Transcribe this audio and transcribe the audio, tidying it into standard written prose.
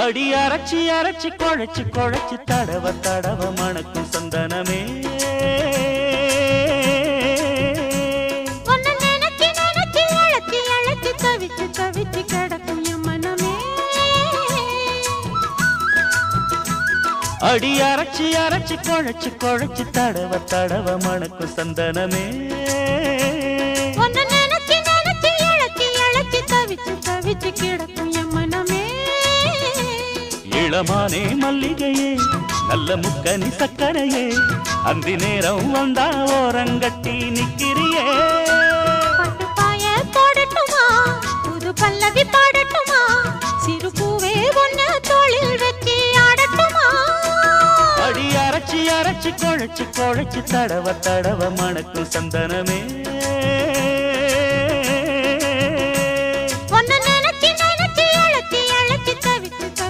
அடி அரைச்சி அரைச்சி குழைச்சி குழைச்சி தடவ தடவ மணக்கும் சந்தனமே உன்னை நினைச்சு நினைச்சு அழைச்சி அழைச்சி தவிச்சு தவிச்சு கிடக்கும் என் மனமே அடி அரைச்சி அரைச்சி குழைச்சி குழைச்சி தடவ தடவ மணக்கும் சந்தனமே உன்னை நினைச்சு நினைச்சு அழைச்சி அழைச்சி தவிச்சு தவிச்சு கிடக்கும் என் மனமே இளமானே மல்லிகையே நல்ல முக்கனி சக்கரையே அந்தி நேரம் வந்தா ஓரங்கட்டி நிக்கிறியே பட்டு பாய போடட்டுமா புது பல்லவி பாடட்டுமா சிறு பூவே ஒன்னு தோளில் வச்சு ஆடட்டுமா அடி அரைச்சி அரைச்சி குழைச்சி குழைச்சி தடவ தடவ மணக்கும் சந்தனமே